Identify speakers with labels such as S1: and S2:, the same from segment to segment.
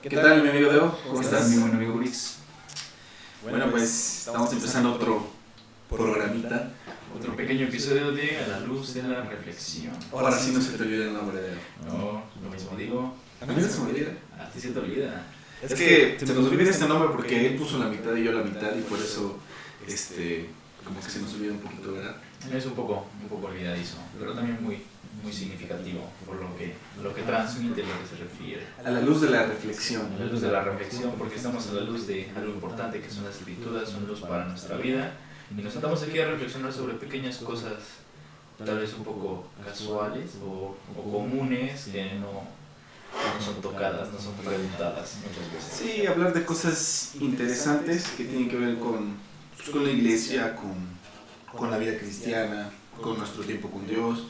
S1: ¿Qué tal, mi amigo Deo? ¿Cómo estás?
S2: Mi buen amigo Brix.
S1: Bueno, pues estamos empezando otro programita.
S2: Otro pequeño episodio de A la luz de la reflexión.
S1: Ahora sí no se te olvida el nombre de Deo.
S2: No, lo mismo digo.
S1: A mí no se me olvida.
S2: A ti se te olvida.
S1: Es que se nos olvida este nombre porque él puso la mitad y yo la mitad y por eso, como que se nos olvida un poquito, ¿verdad?
S2: Es un poco olvidadizo, pero también muy significativo por lo que transmite, lo que se refiere.
S1: A la luz de la reflexión.
S2: A la luz de la reflexión, porque estamos a la luz de algo importante que son las escrituras, son luz para nuestra vida. Y nos sentamos aquí a reflexionar sobre pequeñas cosas, tal vez un poco casuales o comunes, que no son tocadas, no son preguntadas muchas veces.
S1: Sí, hablar de cosas interesantes que tienen que ver con la iglesia, con la vida cristiana, con nuestro tiempo con Dios.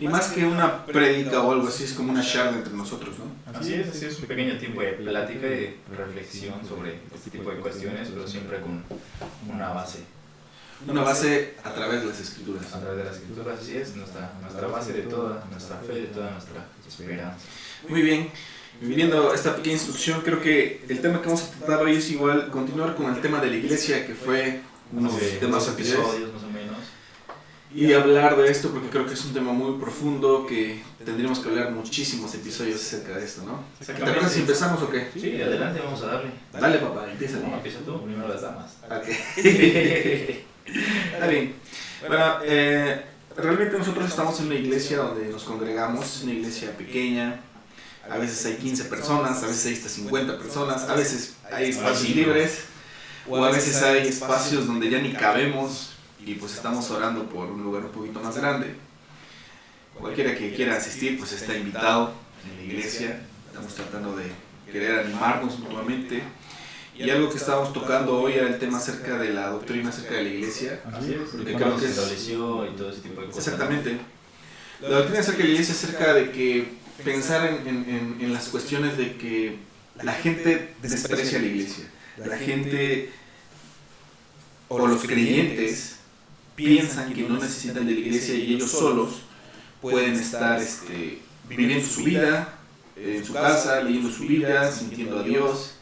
S1: Y más que una prédica o algo así, es como una charla entre nosotros, ¿no?
S2: Así es un pequeño tiempo de plática y de reflexión sobre este tipo de cuestiones, pero siempre con una base.
S1: Una base a través de las escrituras.
S2: A través de las escrituras, así es, nuestra base de toda nuestra fe, de toda nuestra esperanza.
S1: Muy bien, viviendo esta pequeña instrucción, creo que el tema que vamos a tratar hoy es igual, continuar con el tema de la iglesia, que fue unos temas
S2: episodios más o menos.
S1: Y hablar de esto porque creo que es un tema muy profundo que tendríamos que hablar muchísimos episodios acerca de esto, ¿no? ¿Te acuerdas si empezamos o qué?
S2: Sí, adelante, vamos a darle.
S1: Dale, papá, empieza.
S2: No, empieza tú, primero las damas.
S1: Ok. Está bien. Bueno, realmente nosotros estamos en una iglesia donde nos congregamos, es una iglesia pequeña. A veces hay 15 personas, a veces hay hasta 50 personas, a veces hay espacios libres o a veces hay espacios donde ya ni cabemos. Y pues estamos orando por un lugar un poquito más grande. Cualquiera que quiera asistir pues está invitado en la iglesia. Estamos tratando de querer animarnos mutuamente. Y algo que estábamos tocando hoy era el tema acerca de la doctrina acerca de la iglesia.
S2: Así es,
S1: porque
S2: creo que
S1: se
S2: estableció y todo ese tipo de cosas.
S1: Exactamente. La doctrina acerca de la iglesia es acerca de que pensar en las cuestiones de que la gente desprecia a la iglesia. La gente o los creyentes piensan que no necesitan de la iglesia y ellos solos pueden estar viviendo su vida en su casa, leyendo su Biblia, sintiendo a Dios,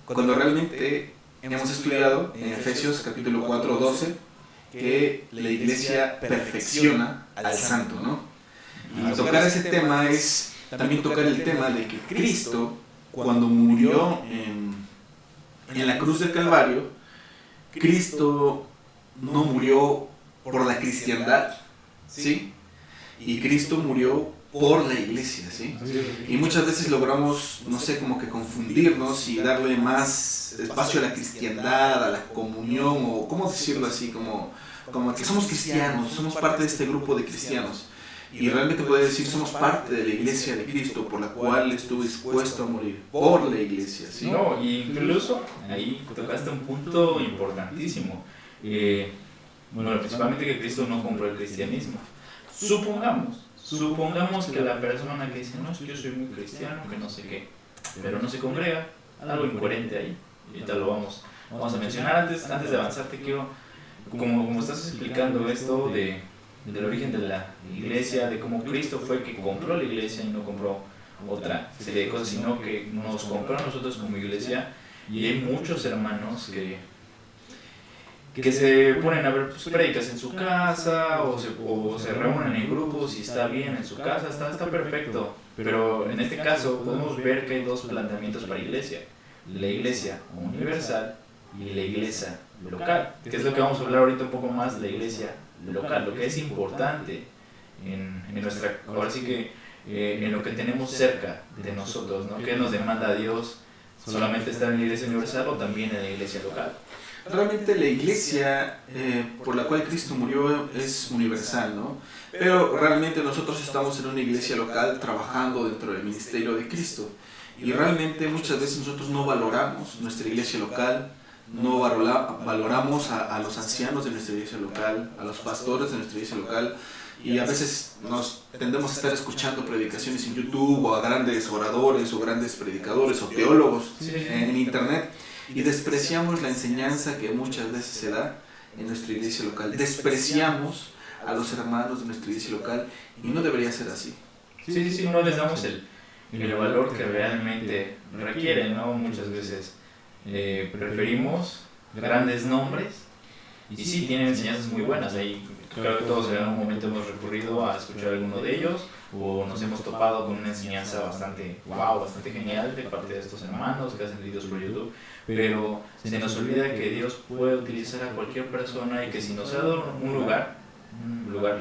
S1: cuando realmente hemos estudiado en Efesios capítulo 4, 12 que la iglesia perfecciona al santo, ¿no? Y tocar ese tema es también tocar el tema de que Cristo, cuando murió en la cruz del Calvario, Cristo no murió por la cristiandad, ¿sí? Y Cristo murió por la iglesia, ¿sí? Y muchas veces logramos, no sé, como que confundirnos y darle más espacio a la cristiandad, a la comunión, o cómo decirlo así, como que somos cristianos, somos parte de este grupo de cristianos. Y realmente poder decir, somos parte de la iglesia de Cristo, por la cual estuvo dispuesto a morir, por la iglesia, ¿sí?
S2: No, incluso ahí tocaste un punto importantísimo. Bueno, principalmente que Cristo no compró el cristianismo. Supongamos que la persona que dice, no, es que yo soy muy cristiano, que no sé qué, pero no se congrega, algo incoherente ahí. Y ahorita lo vamos a mencionar. Antes de avanzar, te quiero, como estás explicando esto del origen de la iglesia, de cómo Cristo fue el que compró la iglesia y no compró otra serie de cosas, sino que nos compró a nosotros como iglesia. Y hay muchos hermanos que se ponen a ver prédicas en su casa o se reúnen en grupos y está bien en su casa, está perfecto. Pero en este caso podemos ver que hay dos planteamientos para iglesia: la iglesia universal y la iglesia local, que es lo que vamos a hablar ahorita un poco más, la iglesia local, lo que es importante en nuestra, ahora sí que en lo que tenemos cerca de nosotros, ¿no? ¿Qué nos demanda Dios? ¿Solamente estar en la iglesia universal o también en la iglesia local?
S1: Realmente la iglesia por la cual Cristo murió es universal, ¿no? Pero realmente nosotros estamos en una iglesia local trabajando dentro del ministerio de Cristo. Y realmente muchas veces nosotros no valoramos nuestra iglesia local, no valoramos a los ancianos de nuestra iglesia local, a los pastores de nuestra iglesia local. Y a veces nos tendemos a estar escuchando predicaciones en YouTube o a grandes oradores o grandes predicadores o teólogos en internet. Y despreciamos la enseñanza que muchas veces se da en nuestra iglesia local. Despreciamos a los hermanos de nuestra iglesia local y no debería ser así.
S2: Sí, no les damos el valor que realmente requiere, ¿no? Muchas veces preferimos grandes nombres y sí tienen enseñanzas muy buenas. Ahí creo que todos en algún momento hemos recurrido a escuchar alguno de ellos o nos hemos topado con una enseñanza bastante wow, bastante genial de parte de estos hermanos que hacen vídeos por YouTube, pero se nos olvida que Dios puede utilizar a cualquier persona y que si nos ha dado un lugar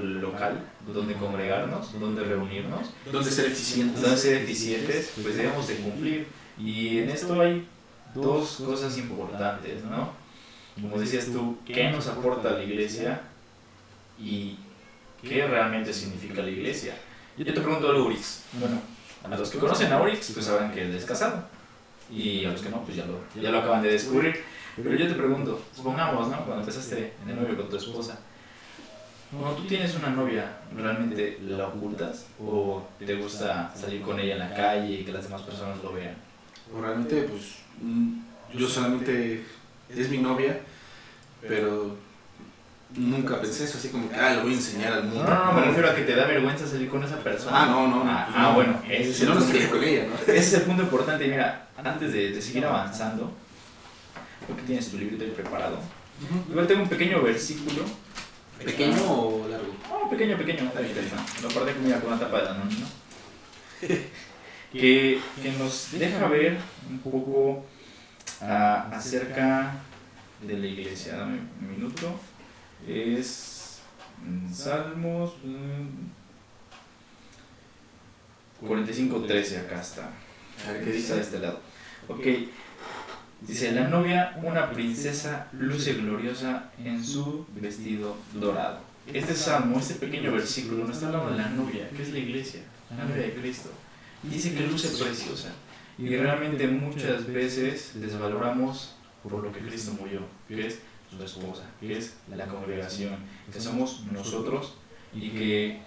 S2: local donde congregarnos, donde reunirnos,
S1: donde ser
S2: eficientes, pues debemos de cumplir. Y en esto hay dos cosas importantes, ¿no? Como decías tú, ¿qué nos aporta la iglesia y qué realmente significa la iglesia? Yo te pregunto a Urix. Bueno, a los que conocen a Urix, pues sabrán que él es casado. Y a los que no, pues ya lo acaban de descubrir. Pero yo te pregunto, supongamos, ¿no? Cuando empezaste de novio con tu esposa, cuando tú tienes una novia, ¿realmente la ocultas? ¿O te gusta salir con ella en la calle y que las demás personas lo vean?
S1: Realmente, pues, yo solamente es mi novia, pero nunca pensé eso, así como que, lo voy a enseñar al mundo.
S2: No, me refiero a que te da vergüenza salir con esa persona.
S1: No.
S2: Bueno, ese es el
S1: no
S2: punto.
S1: Con ella, ¿no?
S2: Ese es el punto importante. Y mira, antes de seguir avanzando, creo que tienes tu librito ahí preparado. Igual tengo un pequeño versículo.
S1: ¿Pequeño o largo?
S2: No, pequeño, está bien. Lo aparte que mira con una tapa de Danone, ¿no? que nos deja ver un poco acerca de la iglesia. Dame un minuto. Es Salmos 45:13, acá está.
S1: A ver, ¿qué dice?
S2: De este lado. Ok. Dice, la novia, una princesa, luce gloriosa en su vestido dorado. Este salmo, este pequeño versículo, nos está hablando de la novia, que es la iglesia, la novia de Cristo. Dice que luce preciosa. Y realmente muchas veces desvaloramos por lo que Cristo murió, que es su esposa, que es la congregación, que somos nosotros y que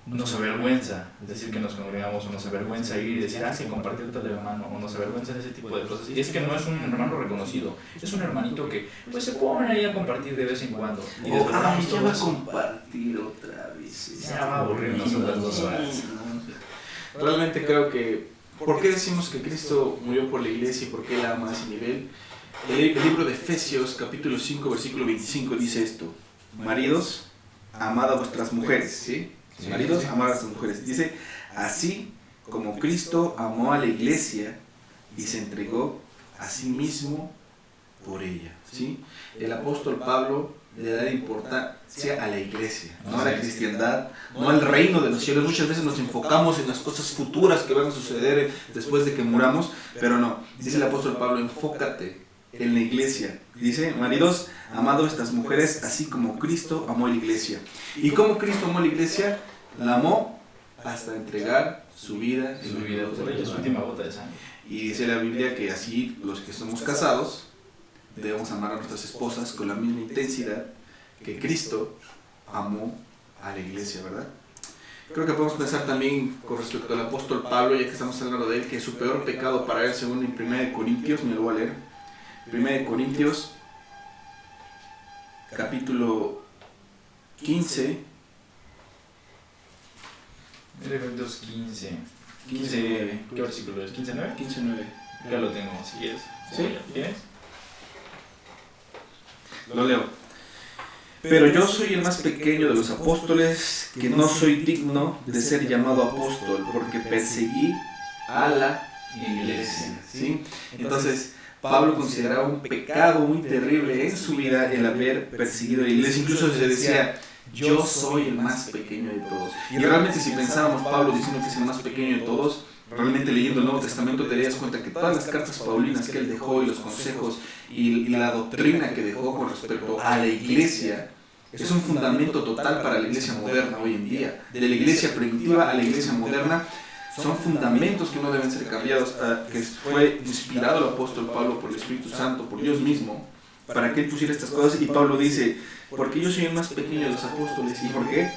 S2: nos avergüenza decir que nos congregamos, o nos avergüenza ir y decir, que compartir tal hermano, o nos avergüenza ese tipo de cosas. Y es que no es un hermano reconocido, es un hermanito que pues se pone ahí a compartir de vez en cuando. Y
S1: ya va a compartir otra vez.
S2: Ya va a aburrirnos otras 2 horas.
S1: Realmente creo que, ¿por qué decimos que Cristo murió por la iglesia y por qué la ama a ese nivel? El libro de Efesios, capítulo 5, versículo 25 dice esto: maridos, amad a vuestras mujeres, ¿sí? Maridos, amad a vuestras mujeres. Dice, así como Cristo amó a la iglesia y se entregó a sí mismo por ella, ¿sí? El apóstol Pablo le da importancia a la iglesia, no a la cristiandad, no al reino de los cielos. Muchas veces nos enfocamos en las cosas futuras que van a suceder después de que muramos, pero no. Dice el apóstol Pablo, enfócate en la iglesia. Dice, maridos, amad a vuestras mujeres así como Cristo amó a la iglesia. ¿Y cómo Cristo amó a la iglesia? La amó hasta entregar su vida
S2: por ella, su última gota de sangre.
S1: Y dice la Biblia que así los que somos casados debemos amar a nuestras esposas con la misma intensidad que Cristo amó a la iglesia, ¿verdad? Creo que podemos pensar también con respecto al apóstol Pablo, ya que estamos hablando de él, que su peor pecado para él, según en 1 Corintios, me lo voy a leer. 1 Corintios, capítulo 15.
S2: 1 Corintios 15, ¿qué versículo es? ¿15:9?
S1: 15:9.
S2: Ya lo tengo, si quieres.
S1: ¿Sí?
S2: ¿Tienes?
S1: Lo leo. Pero yo soy el más pequeño de los apóstoles, que no soy digno de ser llamado apóstol, porque perseguí a la iglesia. ¿Sí? Entonces, Pablo consideraba un pecado muy terrible en su vida el haber perseguido a la iglesia. Incluso se decía, yo soy el más pequeño de todos. Y realmente si pensábamos Pablo diciendo que es el más pequeño de todos, realmente leyendo el Nuevo Testamento te darías cuenta que todas las cartas paulinas que él dejó y los consejos y la doctrina que dejó con respecto a la iglesia es un fundamento total para la iglesia moderna hoy en día. De la iglesia primitiva a la iglesia moderna son fundamentos que no deben ser cambiados, que fue inspirado el apóstol Pablo por el Espíritu Santo, por Dios mismo, para que él pusiera estas cosas. Y Pablo dice, porque yo soy el más pequeño de los apóstoles. ¿Y por qué?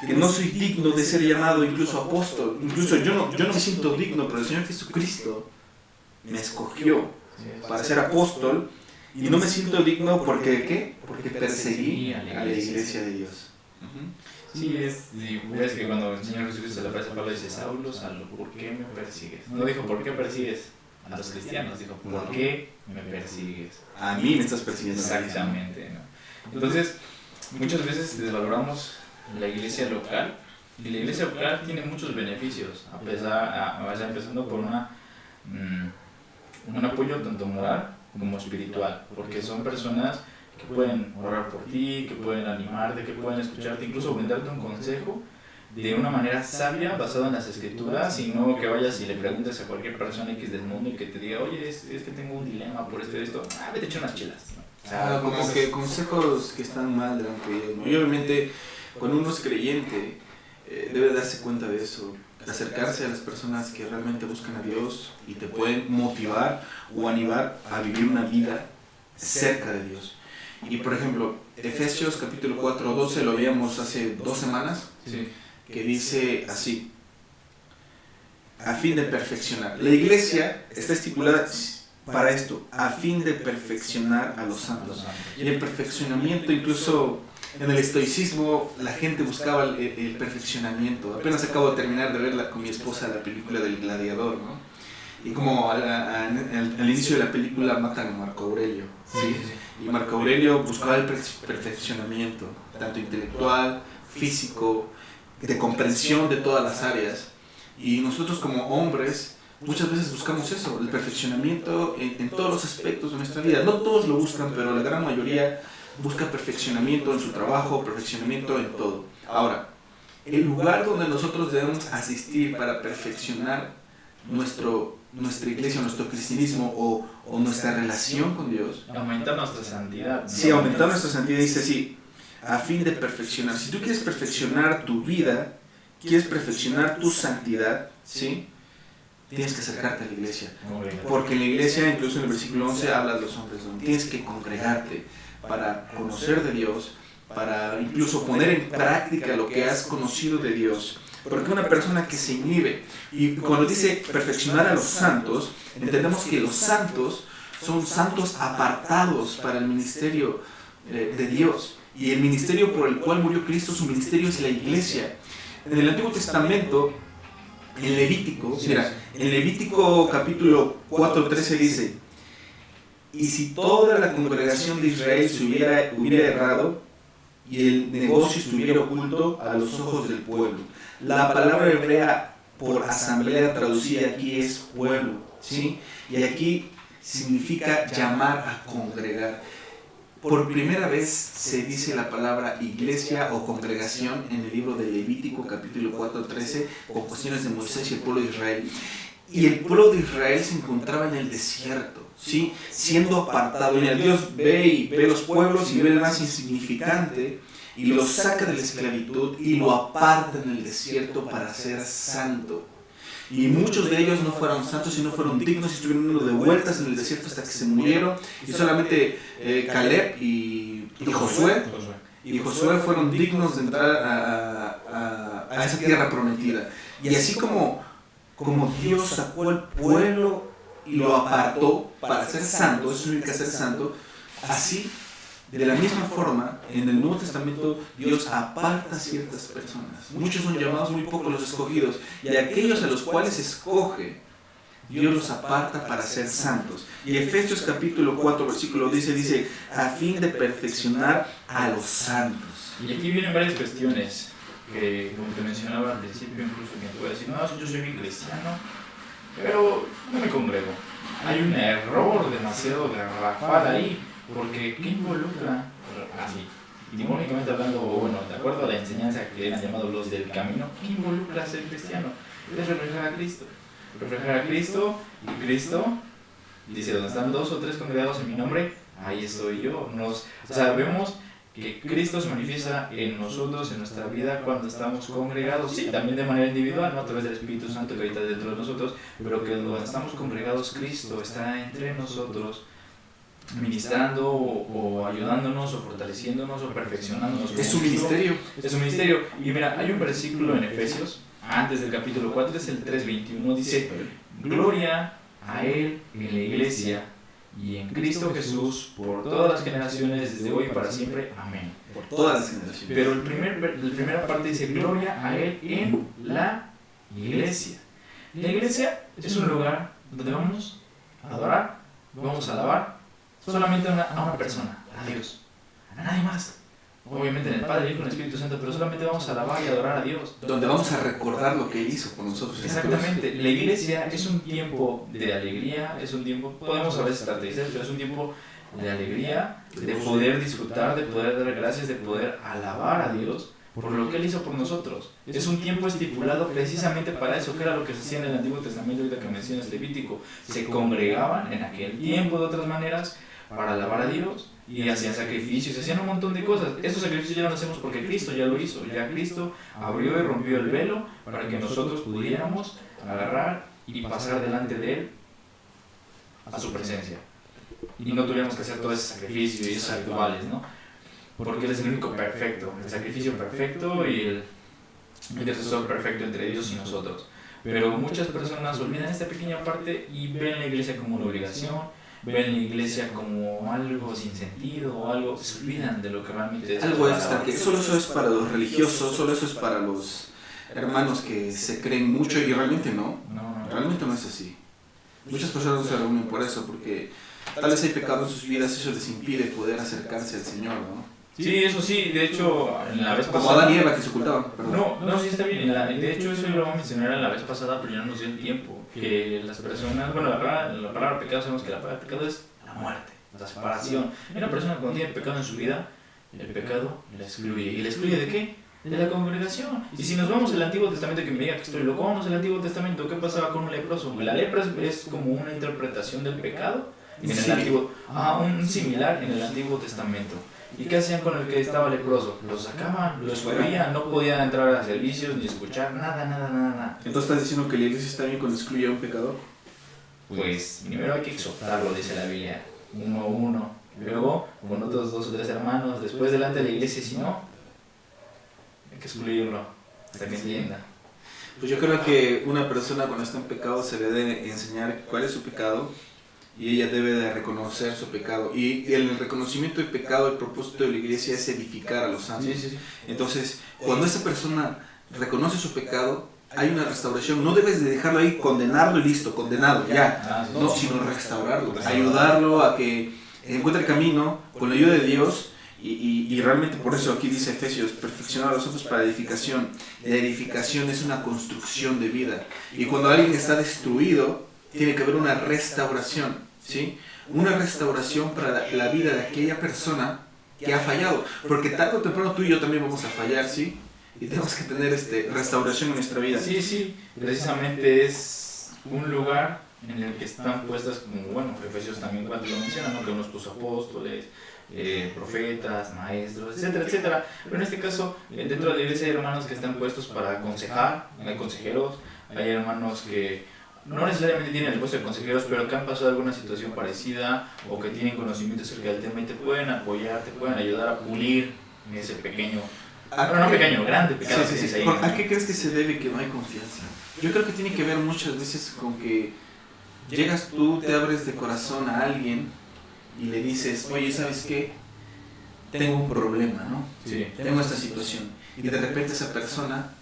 S1: Que no soy digno de ser llamado incluso apóstol. Incluso yo no me siento digno, pero el Señor Jesucristo me escogió para ser apóstol. Y no me siento digno porque, ¿qué? Porque perseguí a la iglesia de Dios.
S2: Sí, ves que cuando el Señor Jesucristo se le aparece a Pablo dice, Saulo, Saulo, ¿por qué me persigues? No dijo, ¿por qué persigues a los cristianos? Dijo, ¿por qué me persigues?
S1: A mí me estás persiguiendo.
S2: Exactamente, ¿no? Entonces, muchas veces desvaloramos la iglesia local, y la iglesia local tiene muchos beneficios, empezando por un apoyo tanto moral como espiritual, porque son personas que pueden orar por ti, que pueden animarte, que pueden escucharte, incluso brindarte un consejo de una manera sabia, basada en las escrituras, y no que vayas y le preguntes a cualquier persona X del mundo y que te diga, oye, es que tengo un dilema por esto, vete a echar unas chelas, ¿no? O sea,
S1: como que consejos que están mal delante de Dios, ¿no? Y obviamente, cuando uno es creyente, debe darse cuenta de eso, acercarse a las personas que realmente buscan a Dios y te pueden motivar o animar a vivir una vida cerca de Dios. Y por ejemplo, Efesios capítulo 4, 12, lo veíamos hace 2 semanas,
S2: sí,
S1: que dice así, a fin de perfeccionar. La iglesia está estipulada para esto, a fin de perfeccionar a los santos. Y el perfeccionamiento, incluso en el estoicismo, la gente buscaba el perfeccionamiento. Apenas acabo de terminar de ver con mi esposa la película del Gladiador, ¿no? Y como al inicio de la película matan a Marco Aurelio, ¿sí? Y Marco Aurelio buscaba el perfeccionamiento, tanto intelectual, físico, de comprensión de todas las áreas. Y nosotros como hombres muchas veces buscamos eso, el perfeccionamiento en todos los aspectos de nuestra vida. No todos lo buscan, pero la gran mayoría busca perfeccionamiento en su trabajo, perfeccionamiento en todo. Ahora, el lugar donde nosotros debemos asistir para perfeccionar nuestra iglesia, nuestro cristianismo o nuestra relación con Dios.
S2: Aumentar nuestra santidad, ¿no?
S1: Sí, aumentar nuestra santidad, dice así, a fin de perfeccionar. Si tú quieres perfeccionar tu vida, quieres perfeccionar tu santidad, ¿sí? Tienes que acercarte a la iglesia. Porque en la iglesia, incluso en el versículo 11, habla de los hombres, donde tienes que congregarte para conocer de Dios, para incluso poner en práctica lo que has conocido de Dios. Porque una persona que se inhibe, y cuando dice perfeccionar a los santos, entendemos que los santos son santos apartados para el ministerio de Dios. Y el ministerio por el cual murió Cristo, su ministerio es la iglesia. En el Antiguo Testamento, en Levítico, mira, en Levítico capítulo 4:13 dice, y si toda la congregación de Israel se hubiera errado y el negocio estuviera oculto a los ojos del pueblo. La palabra hebrea por asamblea traducida aquí es pueblo, ¿sí? Y aquí significa llamar a congregar. Por primera vez se dice la palabra iglesia o congregación en el libro de Levítico capítulo 4:13 con cuestiones de Moisés y el pueblo de Israel. Y el pueblo de Israel se encontraba en el desierto, ¿sí? Siendo apartado. Y Dios ve los pueblos y ve el más insignificante y lo saca de la esclavitud y lo aparta en el desierto para ser santo. Y muchos de ellos no fueron santos y no fueron dignos y estuvieron dando de vueltas en el desierto hasta que se murieron. Y solamente Caleb y Josué fueron dignos de entrar a esa tierra prometida. Y así como Dios sacó al pueblo y lo apartó para ser santo, eso significa ser santo, así, de la misma forma, en el Nuevo Testamento, Dios aparta a ciertas personas. Muchos son llamados, muy pocos los escogidos. Y aquellos a los cuales escoge, Dios los aparta para ser santos. Y Efesios capítulo 4, versículo 10 dice, a fin de perfeccionar a los santos.
S2: Y aquí vienen varias cuestiones que, como te mencionaba al principio, incluso que te voy a decir, no, yo soy bien cristiano, pero no me congrego. Hay un error demasiado garrafal ahí, porque ¿qué involucra? Así, etimológicamente hablando, bueno, de acuerdo a la enseñanza que eran llamados los del camino, ¿qué involucra ser cristiano? Es reflejar a Cristo. Reflejar a Cristo, y Cristo dice, donde están 2 o 3 congregados en mi nombre, ahí estoy yo. Vemos que Cristo se manifiesta en nosotros, en nuestra vida, cuando estamos congregados, sí, también de manera individual, ¿no? A través del Espíritu Santo que habita dentro de nosotros, pero que cuando estamos congregados, Cristo está entre nosotros, ministrando o ayudándonos o fortaleciéndonos o perfeccionándonos.
S1: Es su ministerio.
S2: Es su ministerio. Y mira, hay un versículo en Efesios, antes del capítulo 4, es el 3:21, dice, gloria a Él en la iglesia y en Cristo Jesús por todas las generaciones, desde hoy y para siempre. Amén.
S1: Por todas las generaciones.
S2: Pero la primera parte dice, gloria a Él en la iglesia. La iglesia es un lugar donde vamos a adorar, vamos a alabar solamente a una persona, a Dios, a nadie más. Obviamente en el Padre, el Hijo y el Espíritu Santo, pero solamente vamos a alabar y adorar a Dios.
S1: Donde vamos a recordar lo que Él hizo por nosotros.
S2: Exactamente. La iglesia es un tiempo de alegría, es un tiempo, podemos a veces estar tristes, pero es un tiempo de alegría, de poder disfrutar, de poder dar gracias, de poder alabar a Dios por lo que Él hizo por nosotros. Es un tiempo estipulado precisamente para eso, que era lo que se hacía en el Antiguo Testamento, ahorita que mencionas Levítico. Se congregaban en aquel tiempo de otras maneras para alabar a Dios y hacían sacrificios, hacían un montón de cosas. Estos sacrificios ya no los hacemos porque Cristo ya lo hizo. Ya Cristo abrió y rompió el velo para que nosotros pudiéramos agarrar y pasar delante de Él a su presencia. Y no tuviéramos que hacer todo ese sacrificio y esos rituales, ¿no? Porque Él es el único perfecto, el sacrificio perfecto y el intercesor perfecto entre Dios y nosotros. Pero muchas personas olvidan esta pequeña parte y ven la iglesia como una obligación, ven la iglesia como algo sin sentido o algo, se olvidan de lo que realmente es.
S1: Algo extra, que solo eso es para los religiosos, solo eso es para los hermanos que se creen mucho y realmente no. Realmente no es así. Muchas personas no se reúnen por eso, porque tal vez hay pecado en sus vidas, eso les impide poder acercarse al Señor, ¿no?
S2: Sí, eso sí, de hecho, en la vez pasada...
S1: Como Adán y Eva que se ocultaban, perdón.
S2: No, sí está bien. De hecho, eso yo lo voy a mencionar en la vez pasada, pero ya no nos dio el tiempo. Que las personas, bueno, la palabra pecado, sabemos que la palabra pecado es la muerte, la separación. Y una persona cuando tiene pecado en su vida, el pecado la excluye. ¿Y la excluye de qué? De la congregación. Y si nos vamos al Antiguo Testamento, que me diga que estoy loco, vamos al Antiguo Testamento, ¿qué pasaba con un leproso? La lepra es como una interpretación del pecado en el Antiguo, un similar en el Antiguo Testamento. ¿Y qué hacían con el que estaba leproso? Lo sacaban, lo excluían, no podía entrar a servicios ni escuchar, nada.
S1: Entonces estás diciendo que la iglesia está bien cuando excluye a un pecador.
S2: Pues primero hay que exhortarlo, dice la Biblia, uno a uno, luego con otros 2 o 3 hermanos, después delante de la iglesia, si no, hay que excluirlo hasta que entienda.
S1: Pues yo creo que una persona cuando está en pecado se le debe enseñar cuál es su pecado y ella debe de reconocer su pecado. Y el reconocimiento del pecado, el propósito de la iglesia es edificar a los santos.
S2: Sí.
S1: Entonces, cuando esa persona reconoce su pecado, hay una restauración. No debes de dejarlo ahí, condenarlo y listo, condenado, ya. No, sino restaurarlo, ayudarlo a que encuentre el camino con la ayuda de Dios. Y realmente por eso aquí dice Efesios, perfeccionar a los otros para edificación. La edificación es una construcción de vida. Y cuando alguien está destruido, tiene que haber una restauración, ¿sí? Una restauración para la vida de aquella persona que ha fallado. Porque tarde o temprano tú y yo también vamos a fallar, ¿sí? Y tenemos que tener restauración en nuestra vida.
S2: Sí, precisamente es un lugar en el que están puestas, como bueno, Efesios también cuando lo mencionan, ¿no? Que unos puso apóstoles, profetas, maestros, etcétera. Pero en este caso, dentro de la iglesia hay hermanos que están puestos para aconsejar, hay consejeros, hay hermanos que no necesariamente tienen el puesto de consejeros, pero que han pasado alguna situación parecida o que tienen conocimiento acerca del tema y te pueden apoyar, te pueden ayudar a pulir ese pequeño, grande pecado.
S1: Sí. ¿A qué crees que se debe que no hay confianza? Yo creo que tiene que ver muchas veces con que llegas tú, te abres de corazón a alguien y le dices, oye, ¿sabes qué? Tengo un problema, ¿no?
S2: Sí.
S1: Tengo esta situación. Y de repente esa persona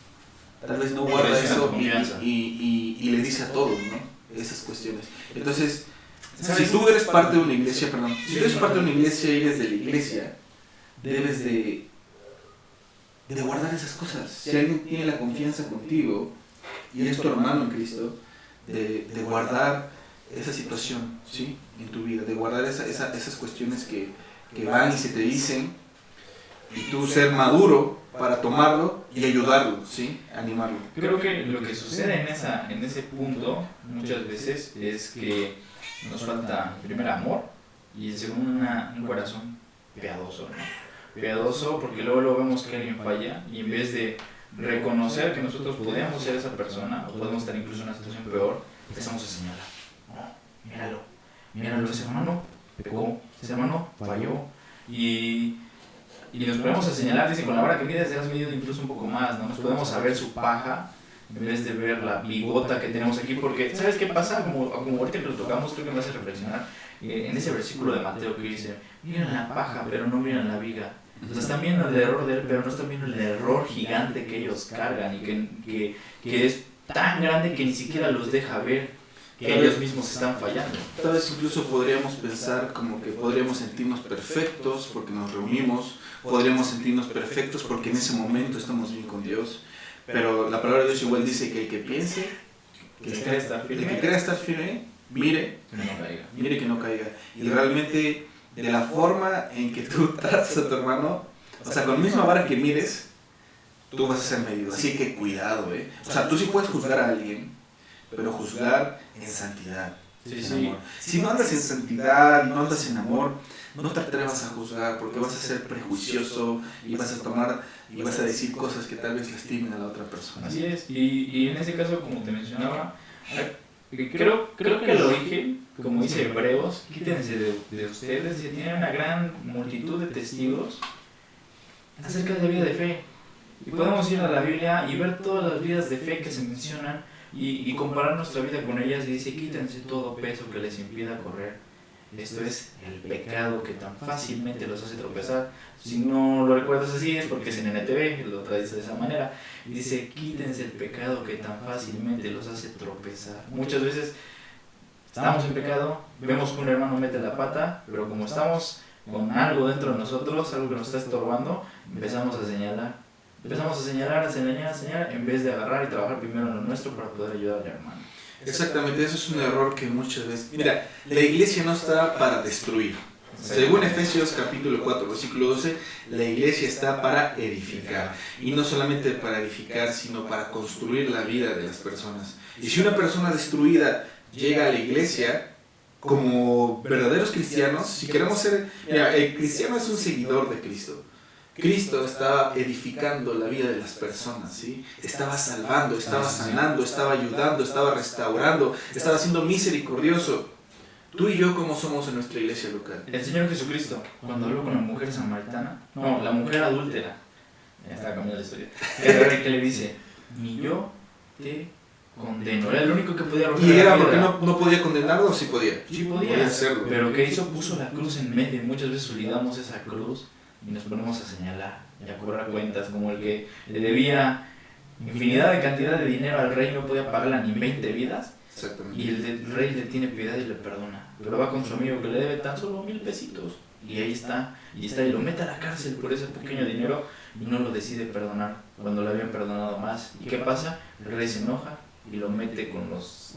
S1: tal vez no guarda eso y le dice a todos, ¿no? Esas cuestiones. Entonces, si tú eres parte de una iglesia, si tú eres parte de una iglesia y eres de la iglesia, debes de guardar esas cosas. Si alguien tiene la confianza contigo y es tu hermano en Cristo, de guardar esa situación, ¿sí? En tu vida, de guardar esas cuestiones que van y se te dicen, y tú ser maduro para tomarlo y ayudarlo, ¿sí? Animarlo.
S2: Creo que lo que sucede en ese punto muchas veces es que nos falta primero amor y segundo un corazón piadoso, ¿no? Piadoso porque luego vemos que alguien falla y en vez de reconocer que nosotros podemos ser esa persona o podemos estar incluso en una situación peor, empezamos a señalar. No, míralo, ese hermano pecó, ese hermano falló y nos podemos a señalar, dice, con la vara que mides has medido incluso un poco más, ¿no? Nos podemos saber su paja en vez de ver la bigota que tenemos aquí, porque ¿sabes qué pasa? Como ahorita que lo tocamos, creo que me hace reflexionar en ese versículo de Mateo que dice, miren la paja, pero no miren la viga. Entonces están viendo el error de él, pero no están viendo el error gigante que ellos cargan y que es tan grande que ni siquiera los deja ver que ellos mismos están fallando.
S1: Tal vez incluso podríamos pensar como que podríamos sentirnos perfectos porque nos reunimos, podríamos sentirnos perfectos porque en ese momento estamos bien con Dios, pero la palabra de Dios igual dice que el que piense,
S2: el que
S1: quiera estar firme, mire que no caiga. Y realmente de la forma en que tú tratas a tu hermano, o sea, con la misma vara que mires, tú vas a ser medido. Así que cuidado, O sea, tú sí puedes juzgar a alguien, pero juzgar en santidad, en amor. Si no andas en santidad, no andas en amor, no te atrevas a juzgar porque vas a ser prejuicioso y vas a tomar y vas a decir cosas que tal vez lastimen a la otra persona.
S2: Así es, y en ese caso, como te mencionaba, creo que el origen, como dice Hebreos, quítense de ustedes, y tienen una gran multitud de testigos acerca de la vida de fe. Y podemos ir a la Biblia y ver todas las vidas de fe que se mencionan y comparar nuestra vida con ellas, y dice, quítense todo peso que les impida correr. Esto es el pecado que tan fácilmente los hace tropezar. Si no lo recuerdas así es porque es en NTV, lo traes de esa manera. Dice, quítense el pecado que tan fácilmente los hace tropezar. Muchas veces estamos en pecado, vemos que un hermano mete la pata, pero como estamos con algo dentro de nosotros, algo que nos está estorbando, empezamos a señalar, en vez de agarrar y trabajar primero en lo nuestro para poder ayudar al hermano.
S1: Exactamente, eso es un error que muchas veces... Mira, la iglesia no está para destruir. Según Efesios capítulo 4, versículo 12, la iglesia está para edificar. Y no solamente para edificar, sino para construir la vida de las personas. Y si una persona destruida llega a la iglesia, como verdaderos cristianos, si queremos ser... Mira, el cristiano es un seguidor de Cristo. Cristo estaba edificando la vida de las personas, ¿sí? Estaba salvando, estaba sanando, estaba ayudando, estaba restaurando, estaba siendo misericordioso. Tú y yo, ¿cómo somos en nuestra iglesia local?
S2: El Señor Jesucristo, cuando habló con la mujer samaritana, no, la mujer adúltera, ya estaba cambiando la historia, que le dice, ni yo te condeno. Era el único que podía romper.
S1: ¿Y era porque no podía condenarlo o sí podía?
S2: Sí podía hacerlo. Pero ¿qué hizo? Puso la cruz en medio. Muchas veces olvidamos esa cruz y nos ponemos a señalar y a cobrar cuentas, como el que le debía infinidad de cantidad de dinero al rey, no podía pagarla ni 20 vidas.
S1: Exactamente.
S2: Y el rey le tiene piedad y le perdona, pero va con su amigo que le debe tan solo 1,000 pesitos y ahí está, y lo mete a la cárcel por ese pequeño dinero y no lo decide perdonar cuando le habían perdonado más. ¿Y qué pasa? El rey se enoja y lo mete con los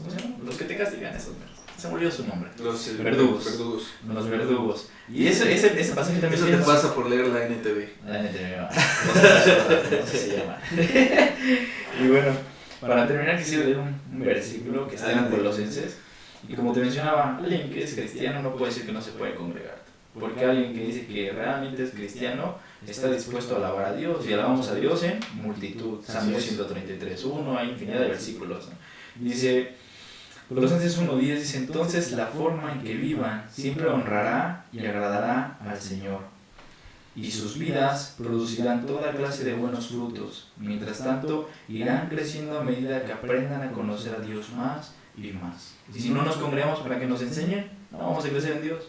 S2: que te castigan, esos meros. Se me olvidó su nombre.
S1: Los
S2: verdugos. Los verdugos. Y ese pasaje también...
S1: Eso te pasa por leer la NTV.
S2: La NTV, no sé si se llama. Y bueno, para terminar quisiera leer un versículo que está en Colosenses. Y como te mencionaba, alguien que es cristiano no puede decir que no se puede congregar. Porque alguien que dice que realmente es cristiano está dispuesto a alabar a Dios. Y alabamos a Dios en multitud. Salmo 133:1, hay infinidad de versículos, ¿no? Dice... Colosenses 1:10 dice, entonces la forma en que vivan siempre honrará y agradará al Señor, y sus vidas producirán toda clase de buenos frutos. Mientras tanto, irán creciendo a medida que aprendan a conocer a Dios más y más. Y si no nos congregamos para que nos enseñen, no vamos a crecer en Dios.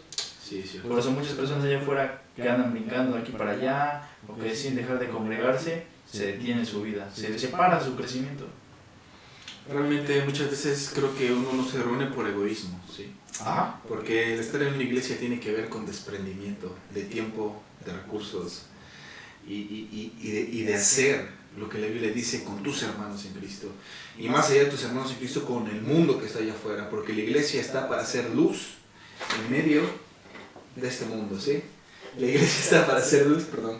S1: Sí, sí.
S2: Por eso muchas personas allá afuera que andan brincando de aquí para allá, o que deciden dejar de congregarse, se detiene su vida, se separa su crecimiento.
S1: Realmente muchas veces creo que uno no se reúne por egoísmo, ¿sí?
S2: Ajá.
S1: Porque el estar en una iglesia tiene que ver con desprendimiento de tiempo, de recursos y de hacer lo que la Biblia dice con tus hermanos en Cristo. Y más allá de tus hermanos en Cristo, con el mundo que está allá afuera, porque la iglesia está para hacer luz en medio de este mundo, ¿sí? La iglesia está para hacer luz, perdón,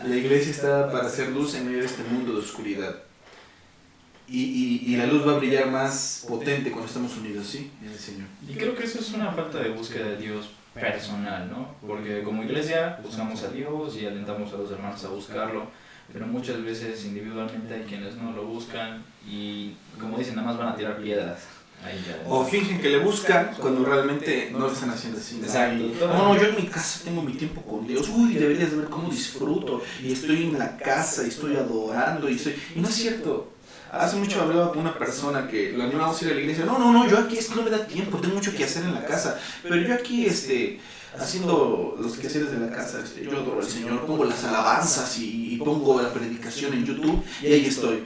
S1: la iglesia está para hacer luz en medio de este mundo de oscuridad. Y la luz va a brillar más potente cuando estamos unidos, ¿sí? En el Señor.
S2: Y creo que eso es una falta de búsqueda de Dios personal, ¿no? Porque como iglesia buscamos a Dios y alentamos a los hermanos a buscarlo, pero muchas veces individualmente hay quienes no lo buscan y, como dicen, nada más van a tirar piedras. Ahí ya.
S1: O fingen que le buscan cuando realmente no lo están haciendo así.
S2: Exacto.
S1: No, yo en mi casa tengo mi tiempo con Dios. Uy, deberías ver cómo disfruto. Y estoy en la casa y estoy adorando. Y no es cierto. Hace mucho hablaba con una persona que lo animamos a ir a la iglesia. No, yo aquí es que no me da tiempo, tengo mucho que hacer en la casa. Pero yo aquí, haciendo los quehaceres de la casa, yo adoro al Señor, pongo las alabanzas y pongo la predicación en YouTube y ahí estoy.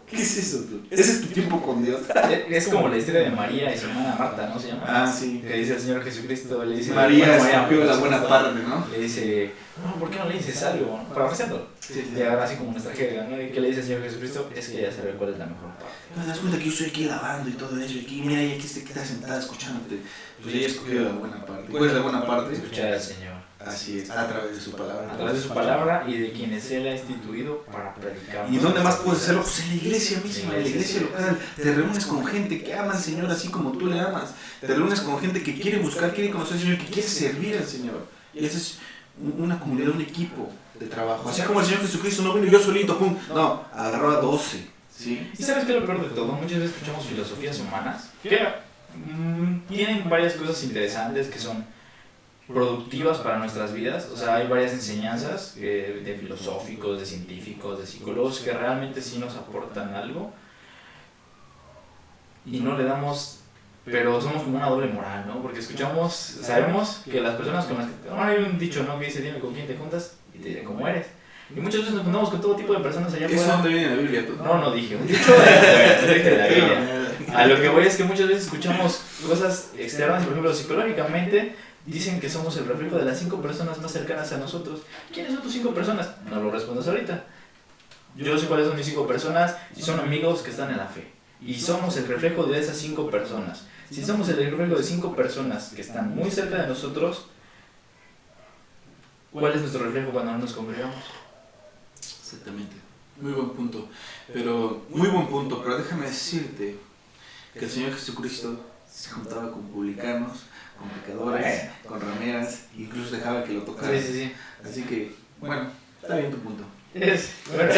S1: ¿Qué es eso, tú? Ese es tu tiempo con Dios.
S2: Es como la historia de María y su hermana Marta, ¿no? Se llama.
S1: Ah, sí.
S2: Que dice el Señor Jesucristo, le dice...
S1: María escogió la buena parte, ¿no?
S2: Le dice, no, ¿por qué no le dices algo? Parafraseando.
S1: Sí.
S2: Y ahora así como nuestra jerga, ¿no? ¿Y qué le dice el Señor Jesucristo? Es que ya sabe cuál es la mejor parte.
S1: ¿No te das cuenta que yo estoy aquí lavando y todo eso? Y aquí, mira, ella aquí está sentada escuchándote. Pues ella escogió la buena parte. ¿Cuál es la buena parte?
S2: Escuchar al Señor.
S1: Así es, a través de su palabra.
S2: A través de su palabra y de quienes Él ha instituido para predicar.
S1: ¿Y dónde más puedes hacerlo? Pues en la iglesia misma, en la iglesia local. Te reúnes con gente que ama al Señor así como tú le amas. Te reúnes con gente que quiere buscar, quiere conocer al Señor, que quiere servir al Señor. Y esa es una comunidad, un equipo de trabajo. Así como el Señor Jesucristo no vino yo solito, pum. No, agarró a 12. ¿Sí?
S2: ¿Y sabes qué es lo peor de todo? Muchas veces escuchamos filosofías humanas que tienen varias cosas interesantes que son productivas para nuestras vidas. O sea, hay varias enseñanzas de filosóficos, de científicos, de psicólogos que realmente sí nos aportan algo y no le damos, pero somos como una doble moral, ¿no? Porque escuchamos, sabemos que las personas con las que... Ahora hay un dicho, ¿no? Que dice, dime con quién te juntas y te diré cómo eres. Y muchas veces nos juntamos con todo tipo de personas allá afuera.
S1: ¿Eso dónde viene en la Biblia?
S2: No dije, un dicho de la Biblia. A lo que voy es que muchas veces escuchamos cosas externas, por ejemplo, psicológicamente dicen que somos el reflejo de las 5 personas más cercanas a nosotros. ¿Quiénes son tus 5 personas? No lo respondas ahorita. Yo sé cuáles son mis 5 personas y son amigos que están en la fe. Y somos el reflejo de esas 5 personas. Si somos el reflejo de 5 personas que están muy cerca de nosotros, ¿cuál es nuestro reflejo cuando no nos congregamos?
S1: Exactamente. Muy buen punto. Muy buen punto, pero déjame decirte que el Señor Jesucristo se juntaba con publicanos, con pecadores, con rameras, incluso dejaba que lo tocaran.
S2: Sí.
S1: Así que, bueno, está bien tu punto.
S2: Bueno,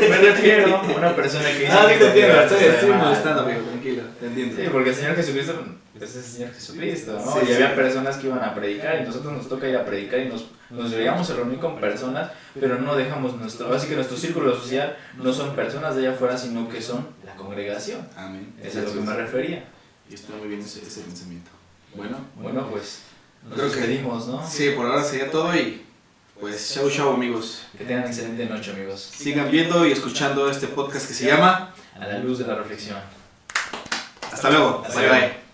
S2: me refiero a una persona que dice
S1: te entiendo, estoy
S2: mal,
S1: molestando,
S2: ¿no?
S1: amigo, tranquilo, te entiendo.
S2: Sí, porque el Señor Jesucristo pues, es el Señor Jesucristo, ¿no?
S1: Sí,
S2: y había
S1: sí.
S2: personas que iban a predicar y nosotros nos toca ir a predicar y nos llegamos a reunir con personas, pero no dejamos así que nuestro círculo social no son personas de allá afuera, sino que son la congregación.
S1: Amén.
S2: Eso es a lo que me refería.
S1: Y está muy bien ese pensamiento. Bueno,
S2: Pues nos
S1: creo que
S2: despedimos, ¿no?
S1: sí, por ahora sería todo y pues chau amigos.
S2: Que tengan excelente noche, amigos.
S1: Sigan viendo y escuchando este podcast que se llama
S2: A la luz de la reflexión.
S1: Hasta luego.
S2: Hasta
S1: Bye
S2: luego.
S1: bye.